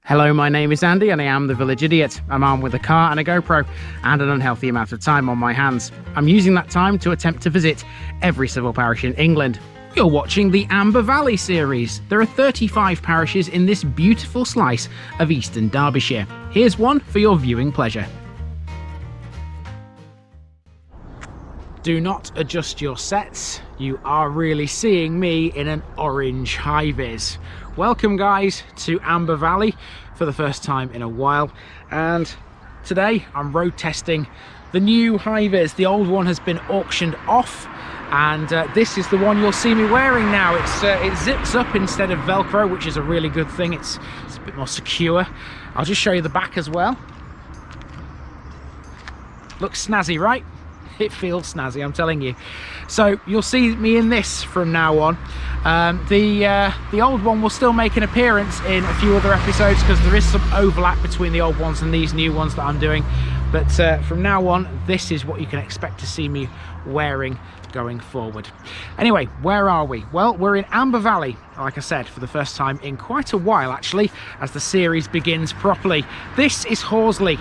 Hello, my name is Andy and I am the Village Idiot. I'm armed with a car and a GoPro and an unhealthy amount of time on my hands. I'm using that time to attempt to visit every civil parish in England. You're watching the Amber Valley series. There are 35 parishes in this beautiful slice of eastern Derbyshire. Here's one for your viewing pleasure. Do not adjust your sets. You are really seeing me in an orange high-vis. Welcome guys to Amber Valley for the first time in a while, and today I'm road testing the new high-vis. The old one has been auctioned off, and this is the one you'll see me wearing now. It zips up instead of Velcro, which is a really good thing. It's a bit more secure. I'll just show you the back as well. Looks snazzy, right? It feels snazzy, I'm telling you. So you'll see me in this from now on. The old one will still make an appearance in a few other episodes because there is some overlap between the old ones and these new ones that I'm doing. But from now on, this is what you can expect to see me wearing going forward. Anyway, where are we? Well, we're in Amber Valley, like I said, for the first time in quite a while actually, as the series begins properly. This is Horsley.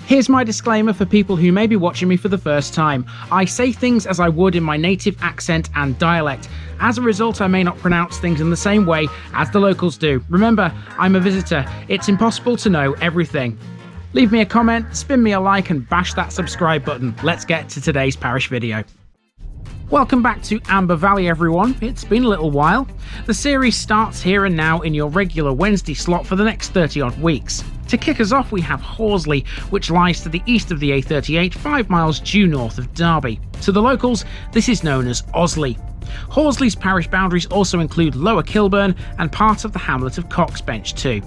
Here's my disclaimer for people who may be watching me for the first time. I say things as I would in my native accent and dialect. As a result, I may not pronounce things in the same way as the locals do. Remember, I'm a visitor. It's impossible to know everything. Leave me a comment, spin me a like, and bash that subscribe button. Let's get to today's parish video. Welcome back to Amber Valley, everyone. It's been a little while. The series starts here and now in your regular Wednesday slot for the next 30 odd weeks. To kick us off, we have Horsley, which lies to the east of the A38, 5 miles due north of Derby. To the locals, this is known as Ozzley. Horsley's parish boundaries also include Lower Kilburn and part of the hamlet of Coxbench too.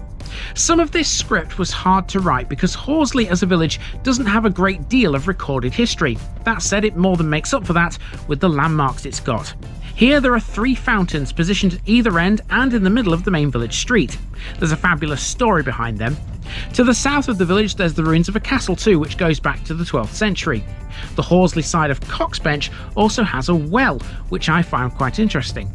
Some of this script was hard to write because Horsley as a village doesn't have a great deal of recorded history. That said, it more than makes up for that with the landmarks it's got. Here there are 3 fountains positioned at either end and in the middle of the main village street. There's a fabulous story behind them. To the south of the village there's the ruins of a castle too, which goes back to the 12th century. The Horsley side of Coxbench also has a well, which I found quite interesting.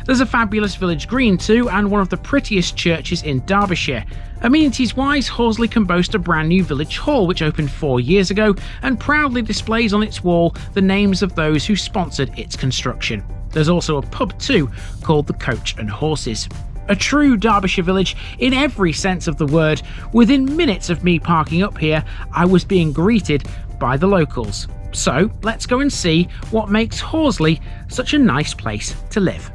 There's a fabulous village green too, and one of the prettiest churches in Derbyshire. Amenities wise, Horsley can boast a brand new village hall which opened 4 years ago and proudly displays on its wall the names of those who sponsored its construction. There's also a pub too, called the Coach and Horses. A true Derbyshire village in every sense of the word. Within minutes of me parking up here, I was being greeted by the locals. So let's go and see what makes Horsley such a nice place to live.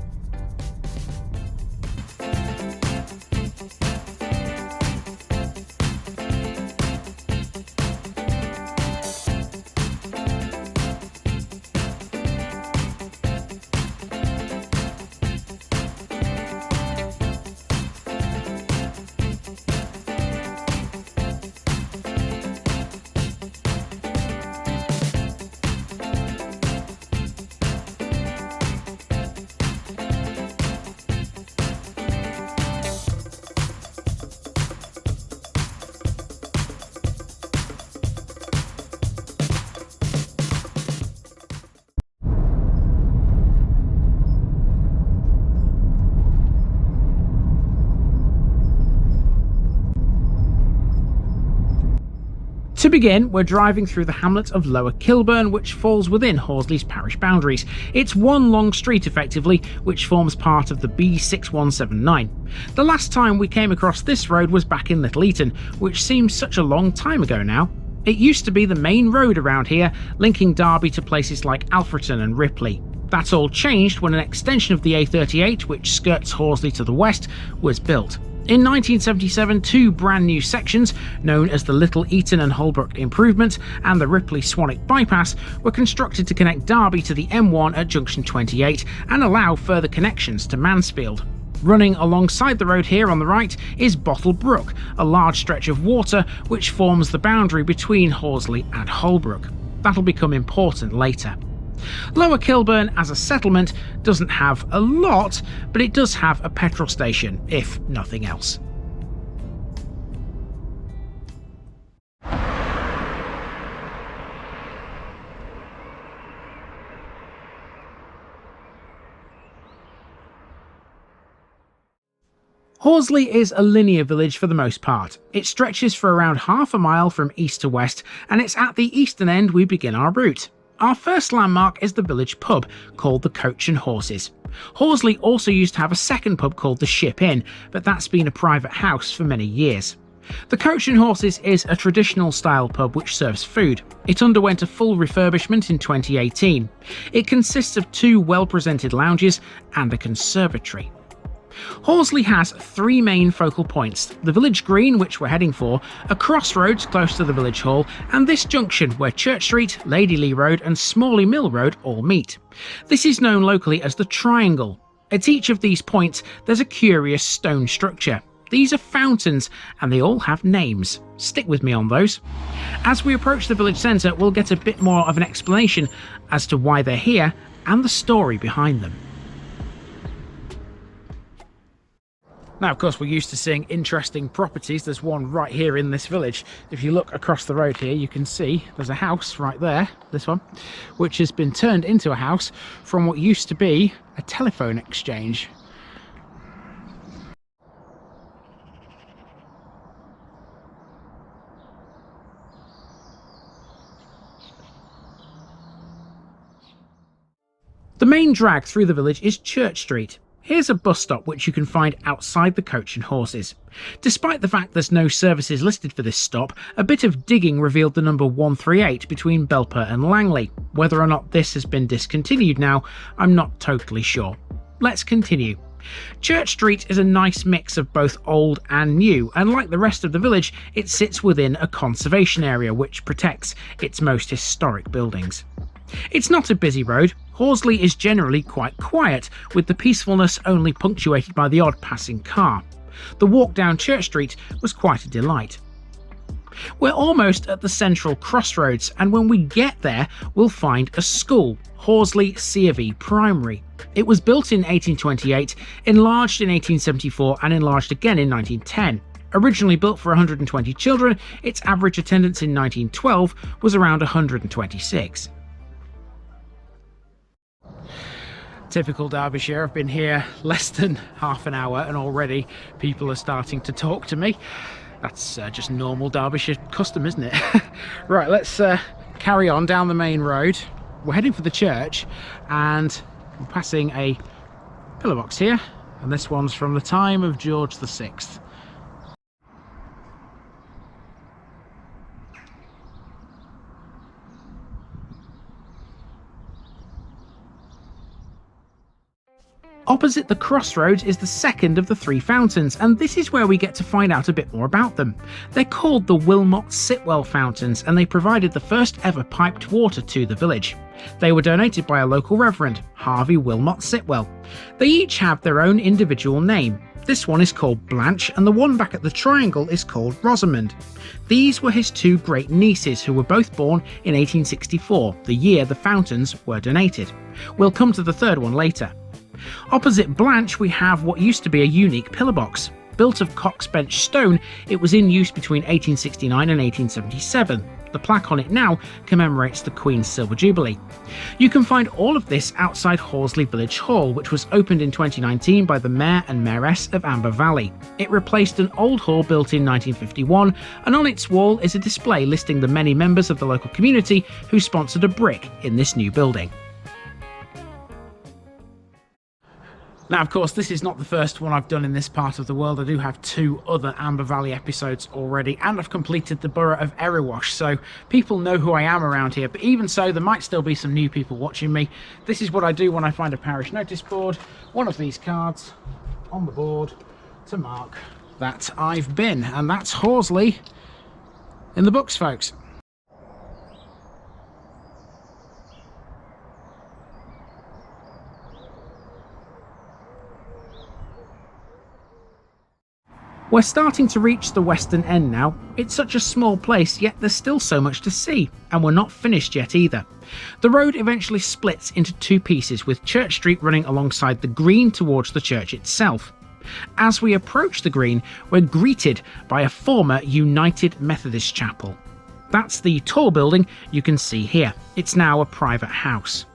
To begin, we're driving through the hamlet of Lower Kilburn, which falls within Horsley's parish boundaries. It's one long street effectively, which forms part of the B6179. The last time we came across this road was back in Little Eaton, which seems such a long time ago now. It used to be the main road around here, linking Derby to places like Alfreton and Ripley. That all changed when an extension of the A38, which skirts Horsley to the west, was built. In 1977, 2 brand new sections, known as the Little Eaton and Holbrook Improvement and the Ripley Swanwick Bypass, were constructed to connect Derby to the M1 at junction 28 and allow further connections to Mansfield. Running alongside the road here on the right is Bottle Brook, a large stretch of water which forms the boundary between Horsley and Holbrook. That'll become important later. Lower Kilburn as a settlement doesn't have a lot, but it does have a petrol station, if nothing else. Horsley is a linear village for the most part. It stretches for around half a mile from east to west, and it's at the eastern end we begin our route. Our first landmark is the village pub, called the Coach and Horses. Horsley also used to have a second pub called the Ship Inn, but that's been a private house for many years. The Coach and Horses is a traditional style pub which serves food. It underwent a full refurbishment in 2018. It consists of 2 well-presented lounges and a conservatory. Horsley has 3 main focal points: the village green, which we're heading for, a crossroads close to the village hall, and this junction where Church Street, Ladylea Road and Smalley Mill Road all meet. This is known locally as the Triangle. At each of these points there's a curious stone structure. These are fountains and they all have names. Stick with me on those. As we approach the village centre, we'll get a bit more of an explanation as to why they're here and the story behind them. Now, of course, we're used to seeing interesting properties. There's one right here in this village. If you look across the road here, you can see there's a house right there, this one, which has been turned into a house from what used to be a telephone exchange. The main drag through the village is Church Street. Here's a bus stop which you can find outside the Coach and Horses. Despite the fact there's no services listed for this stop, a bit of digging revealed the number 138 between Belper and Langley. Whether or not this has been discontinued now, I'm not totally sure. Let's continue. Church Street is a nice mix of both old and new, and like the rest of the village, it sits within a conservation area which protects its most historic buildings. It's not a busy road. Horsley is generally quite quiet, with the peacefulness only punctuated by the odd passing car. The walk down Church Street was quite a delight. We're almost at the central crossroads, and when we get there we'll find a school, Horsley C of E Primary. It was built in 1828, enlarged in 1874 and enlarged again in 1910. Originally built for 120 children, its average attendance in 1912 was around 126. Typical Derbyshire. I've been here less than half an hour and already people are starting to talk to me. That's just normal Derbyshire custom, isn't it? Right, let's carry on down the main road. We're heading for the church and we're passing a pillar box here, and this one's from the time of George VI. Opposite the crossroads is the second of the 3 fountains, and this is where we get to find out a bit more about them. They're called the Wilmot Sitwell fountains, and they provided the first ever piped water to the village. They were donated by a local reverend, Harvey Wilmot Sitwell. They each have their own individual name. This one is called Blanche, and the one back at the Triangle is called Rosamond. These were his 2 great nieces, who were both born in 1864, the year the fountains were donated. We'll come to the 3rd one later. Opposite Blanche we have what used to be a unique pillar box. Built of Coxbench stone, it was in use between 1869 and 1877. The plaque on it now commemorates the Queen's Silver Jubilee. You can find all of this outside Horsley Village Hall, which was opened in 2019 by the Mayor and Mayoress of Amber Valley. It replaced an old hall built in 1951, and on its wall is a display listing the many members of the local community who sponsored a brick in this new building. Now, of course, this is not the first one I've done in this part of the world. I do have 2 other Amber Valley episodes already, and I've completed the borough of Erewash, so people know who I am around here. But even so, there might still be some new people watching me. This is what I do when I find a parish notice board, one of these cards on the board to mark that I've been. And that's Horsley in the books, folks. We're starting to reach the western end now. It's such a small place, yet there's still so much to see, and we're not finished yet either. The road eventually splits into two pieces, with Church Street running alongside the green towards the church itself. As we approach the green, we're greeted by a former United Methodist chapel. That's the tall building you can see here. It's now a private house.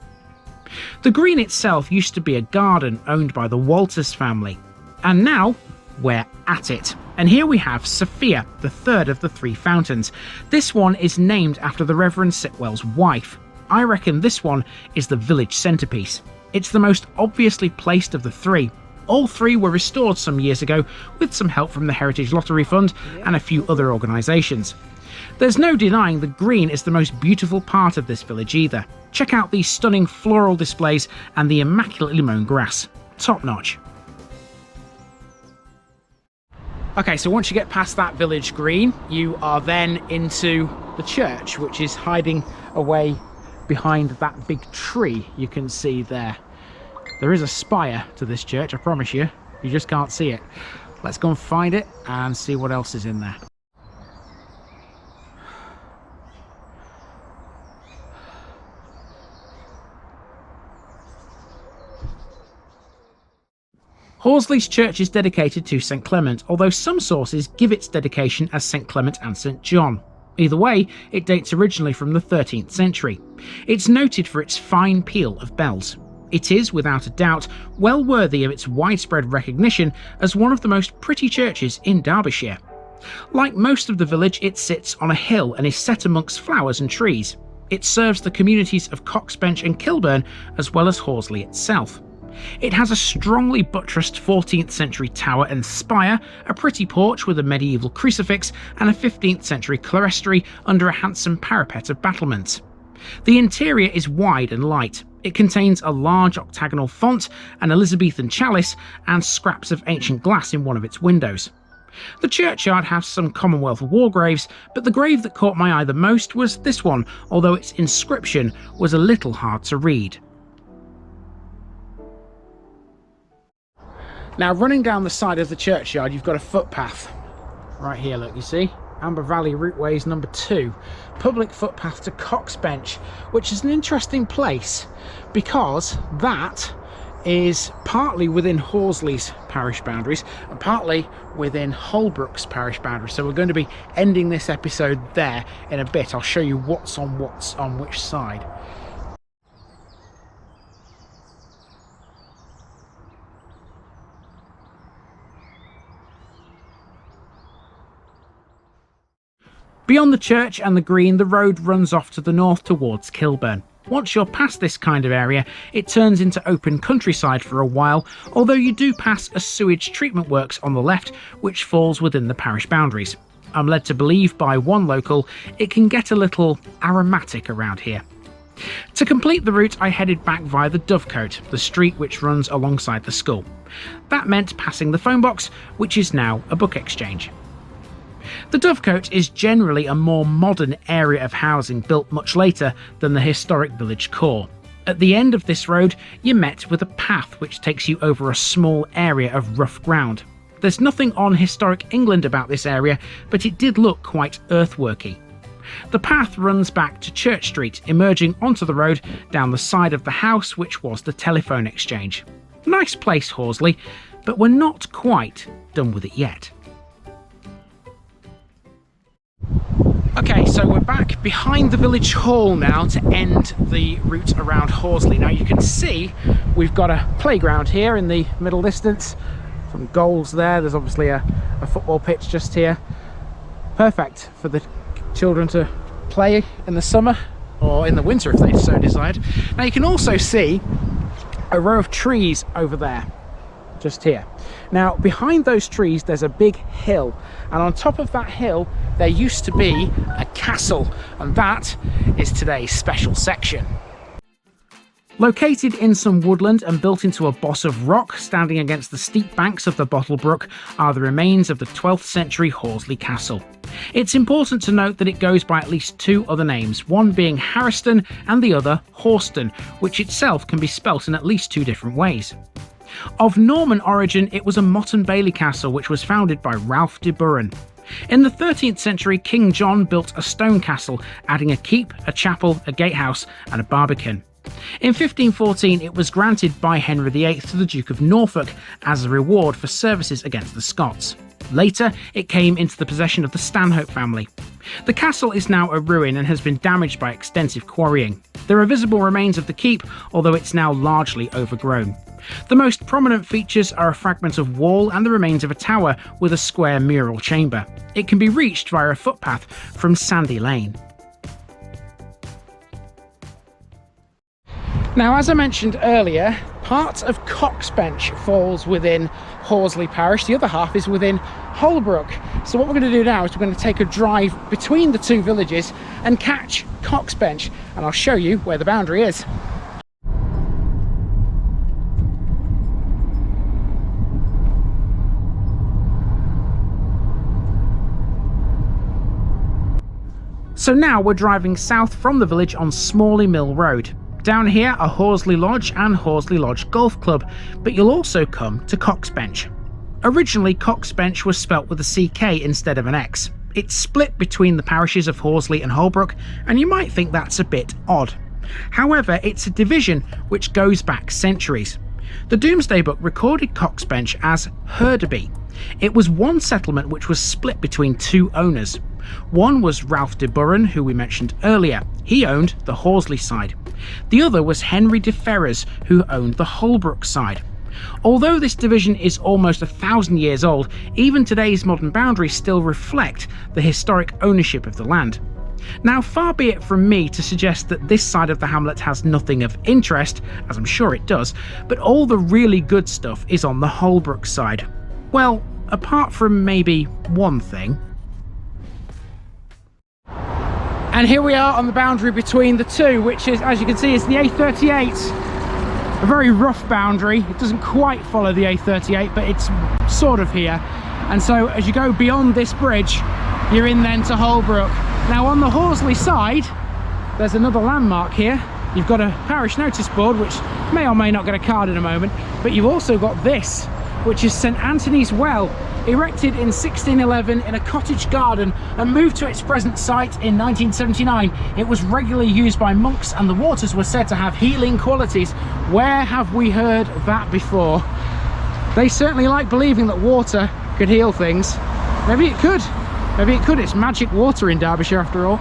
The green itself used to be a garden owned by the Walters family, and now we're at it. And here we have Sophia, the third of the three fountains. This one is named after the Reverend Sitwell's wife. I reckon this one is the village centrepiece. It's the most obviously placed of the three. All three were restored some years ago with some help from the Heritage Lottery Fund and a few other organisations. There's no denying the green is the most beautiful part of this village either. Check out these stunning floral displays and the immaculately mown grass. Top notch. Okay, so once you get past that village green, you are then into the church, which is hiding away behind that big tree you can see there. There is a spire to this church, I promise you. You just can't see it. Let's go and find it and see what else is in there. Horsley's church is dedicated to St Clement, although some sources give its dedication as St Clement and St John. Either way, it dates originally from the 13th century. It's noted for its fine peal of bells. It is, without a doubt, well worthy of its widespread recognition as one of the most pretty churches in Derbyshire. Like most of the village, it sits on a hill and is set amongst flowers and trees. It serves the communities of Coxbench and Kilburn, as well as Horsley itself. It has a strongly buttressed 14th century tower and spire, a pretty porch with a medieval crucifix, and a 15th century clerestory under a handsome parapet of battlements. The interior is wide and light. It contains a large octagonal font, an Elizabethan chalice, and scraps of ancient glass in one of its windows. The churchyard has some Commonwealth war graves, but the grave that caught my eye the most was this one, although its inscription was a little hard to read. Now, running down the side of the churchyard, you've got a footpath. Right here, look, you see? Amber Valley Routeways number 2. Public footpath to Coxbench, which is an interesting place because that is partly within Horsley's parish boundaries and partly within Holbrook's parish boundaries. So we're going to be ending this episode there in a bit. I'll show you what's on which side. Beyond the church and the green, the road runs off to the north towards Kilburn. Once you're past this kind of area, it turns into open countryside for a while, although you do pass a sewage treatment works on the left, which falls within the parish boundaries. I'm led to believe by one local it can get a little aromatic around here. To complete the route, I headed back via the Dovecote, the street which runs alongside the school. That meant passing the phone box, which is now a book exchange. The Dovecote is generally a more modern area of housing built much later than the historic village core. At the end of this road, you're met with a path which takes you over a small area of rough ground. There's nothing on historic England about this area, but it did look quite earthworky. The path runs back to Church Street, emerging onto the road down the side of the house which was the telephone exchange. Nice place, Horsley, but we're not quite done with it yet. Okay, so we're back behind the village hall now to end the route around Horsley. Now you can see we've got a playground here in the middle distance, some goals there, there's obviously a football pitch just here. Perfect for the children to play in the summer or in the winter if they so desired. Now you can also see a row of trees over there, just here. Now behind those trees there's a big hill, and on top of that hill there used to be a castle, and that is today's special section. Located in some woodland and built into a boss of rock standing against the steep banks of the Bottle Brook are the remains of the 12th century Horsley Castle. It's important to note that it goes by at least two other names, one being Harriston and the other Horston, which itself can be spelt in at least two different ways. Of Norman origin, it was a motte and bailey castle which was founded by Ralph de Burren. In the 13th century, King John built a stone castle, adding a keep, a chapel, a gatehouse and a barbican. In 1514, it was granted by Henry VIII to the Duke of Norfolk as a reward for services against the Scots. Later, it came into the possession of the Stanhope family. The castle is now a ruin and has been damaged by extensive quarrying. There are visible remains of the keep, although it's now largely overgrown. The most prominent features are a fragment of wall and the remains of a tower with a square mural chamber. It can be reached via a footpath from Sandy Lane. Now, as I mentioned earlier, part of Coxbench falls within Horsley Parish, the other half is within Holbrook. So what we're going to do now is we're going to take a drive between the two villages and catch Coxbench, and I'll show you where the boundary is. So now we're driving south from the village on Smalley Mill Road. Down here are Horsley Lodge and Horsley Lodge Golf Club, but you'll also come to Coxbench. Originally, Coxbench was spelt with a CK instead of an X. It's split between the parishes of Horsley and Holbrook, and you might think that's a bit odd. However, it's a division which goes back centuries. The Domesday Book recorded Coxbench as Herderby. It was one settlement which was split between two owners. One was Ralph de Burren, who we mentioned earlier. He owned the Horsley side. The other was Henry de Ferrers, who owned the Holbrook side. Although this division is almost 1,000 years old, even today's modern boundaries still reflect the historic ownership of the land. Now, far be it from me to suggest that this side of the hamlet has nothing of interest, as I'm sure it does, but all the really good stuff is on the Holbrook side. Well, apart from maybe one thing. And here we are on the boundary between the two, which is, as you can see, is the A38. A very rough boundary. It doesn't quite follow the A38, but it's sort of here. And so as you go beyond this bridge, you're in then to Holbrook. Now on the Horsley side, there's another landmark here. You've got a parish notice board, which may or may not get a card in a moment, but you've also got this, which is St Anthony's Well, erected in 1611 in a cottage garden and moved to its present site in 1979. It was regularly used by monks and the waters were said to have healing qualities. Where have we heard that before? They certainly like believing that water could heal things. Maybe it could. Maybe it could. It's magic water in Derbyshire after all.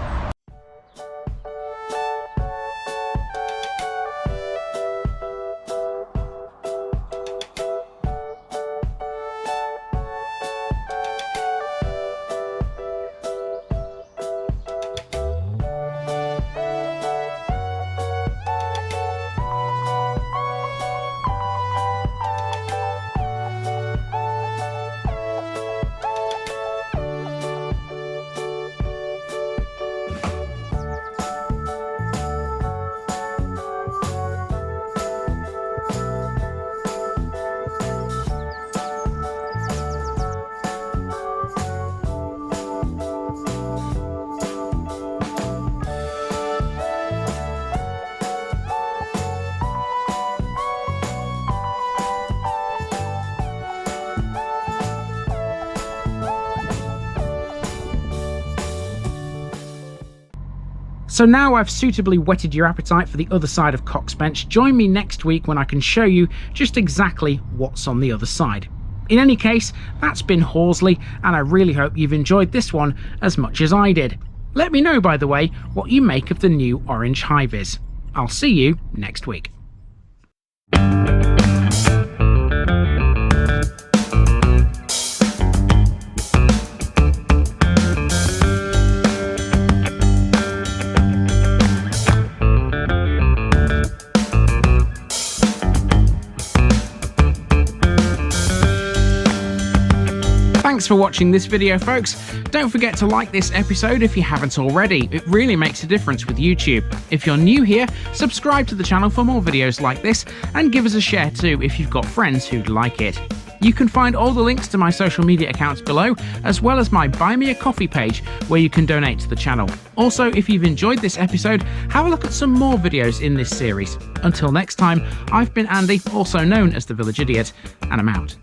So now I've suitably whetted your appetite for the other side of Coxbench, join me next week when I can show you just exactly what's on the other side. In any case, that's been Horsley, and I really hope you've enjoyed this one as much as I did. Let me know, by the way, what you make of the new orange high-vis. I'll see you next week. Thanks for watching this video, folks. Don't forget to like this episode if you haven't already. It really makes a difference with YouTube. If you're new here, subscribe to the channel for more videos like this, and give us a share too if you've got friends who'd like it. You can find all the links to my social media accounts below, as well as my Buy Me a Coffee page where you can donate to the channel. Also, if you've enjoyed this episode, have a look at some more videos in this series. Until next time, I've been Andy, also known as the Village Idiot, and I'm out.